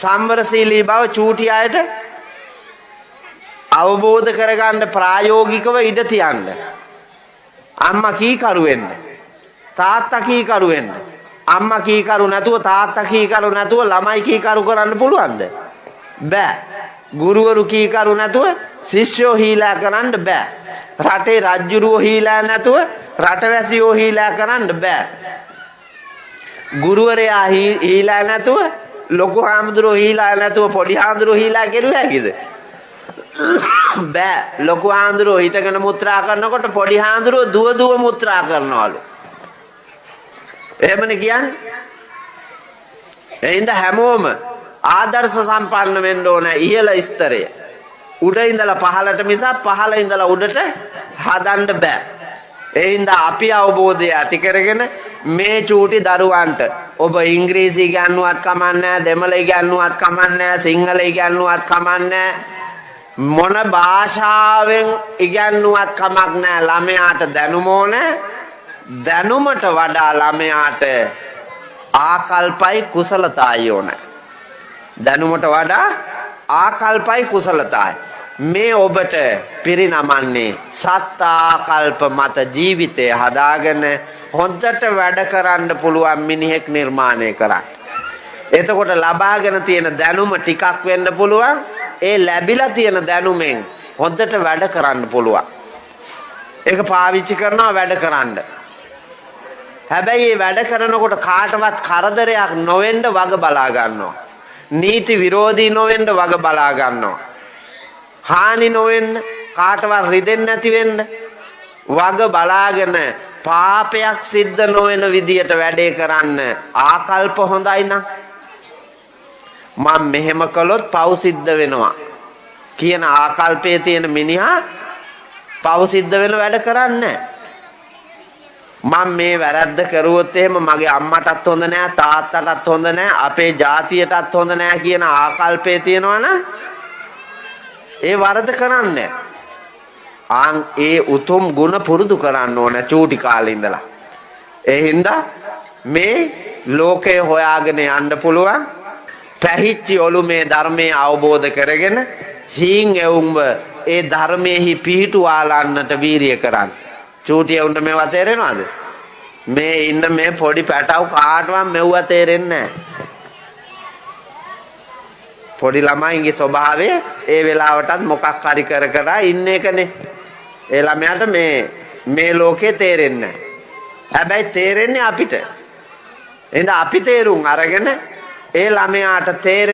සම්වරශීලී බව චූටි අයට අවබෝධ කරගන්න ප්‍රායෝගිකව ඉඩ තියන්න. අම්මා කීකරු වෙන්න. තාත්තා කීකරු වෙන්න. අම්මා කීකරු නැතුව තාත්තා කීකරු නැතුව ළමයි කීකරු කරන්න පුළුවන්ද? බෑ. ගුරුවරු කීකරු නැතුව ශිෂ්‍යෝ හීලා කරන්න බෑ. රටේ රජුරෝ හීලා නැතුව රටවැසියෝ හීලා කරන්න බෑ. ගුරුවරයා හීලා නැතුව ලොකු හාමුදුරුවෝ හීලා නැතුව පොඩි හාමුදුරුවෝ හීලා කෙරුව හැකිද? බෑ. ලොකු හාමුදුරුවෝ හිටගෙන මුත්‍රා කරනකොට පොඩි හාමුදුරුවෝ දුව දුව මුත්‍රා කරනවලු. එහෙමනේ කියන්නේ. එහෙනම් හැමෝම ආදර්ශ සම්පන්න වෙන්න ඕන ඉහළ ස්තරය. උඩ ඉඳලා පහළට මිසක් පහළ ඉඳලා උඩට හදන්න බෑ. එහෙනම් අපි අවබෝධය ඇති කරගෙන මේ චූටි දරුවන්ට ඔබ ඉංග්‍රීසි ඉගෙනුවත් කමන්නේ, දෙමළ ඉගෙනුවත් කමන්නේ, සිංහල ඉගෙනුවත් කමන්නේ, මොන භාෂාවෙන් ඉගෙනුවත් කමක් නැහැ. ළමයාට දැනුම ඕනේ. දැනුමට වඩා ළමයාට ආකල්පයි කුසලතාවයි ඕනේ. දැනුමට වඩා ආකල්පයි කුසලතාවයි. මේ ඔබට පිරිනමන්නේ සත් ආකල්ප මත ජීවිතය හදාගෙන හොඳට වැඩ කරන්න පුළුවන් මිනිහෙක් නිර්මාණය කරන්න. එතකොට ලබාගෙන තියෙන දැනුම ටිකක් වෙන්න පුළුවන්. ඒ ලැබිලා තියෙන දැනුමෙන් හොඳට වැඩ කරන්න පුළුවන්. ඒක පාවිච්චි කරනවා වැඩ කරන්න. හැබැයි මේ වැඩ කරනකොට කාටවත් කරදරයක් නොවෙන්න වග බලා ගන්නවා. නීති විරෝධී නොවෙන්න වග බලා ගන්නවා. හානි නොවෙන්න, කාටවත් රිදෙන්නේ නැති වෙන්න වග බලාගෙන පාපයක් සිද්ධ නොවන විදියට වැඩේ කරන්න ආකල්ප හොඳයි නම් මම මෙහෙම කළොත් පව් සිද්ධ වෙනවා කියන ආකල්පයේ තියෙන මිනිහා පව් සිද්ධ වෙන වැඩ කරන්නේ. මම මේ වැරද්ද කරුවොත් එහෙම මගේ අම්මටත් හොඳ නෑ, තාත්තටත් හොඳ නෑ, අපේ ජාතියටත් හොඳ නෑ කියන ආකල්පයේ තියෙනවනම් ඒ වරද කරන්නේ. ඒ උතුම් ගුණ පුරුදු කරන්න ඕන චූටි කාලේ ඉඳලා. ඒ හින්දා මේ ලෝකය හොයාගෙන යන්න පුළුවන්. පැහිච්චි ඔළුමේ ධර්මයේ අවබෝධ කරගෙන හීන් එවුම්ව ඒ ධර්මයේහි පිහිටුවාලන්නට වීරිය කරන්න. චූටි උන්ට මේවා තේරෙනවද? මේ ඉන්න මේ පොඩි පැටව කාටවත් මෙව්වා තේරෙන්නේ නැහැ. පොඩි ළමයින්ගේ ස්වභාවය ඒ වෙලාවටත් මොකක් හරි කර කර ඉන්න එකනේ. ඒ ළමයාට මේ ලෝකේ තේරෙන්නේ නැහැ. හැබැයි තේරෙන්නේ අපිට. එහෙනම් අපි තේරුම් අරගෙන ඒ ළමයාට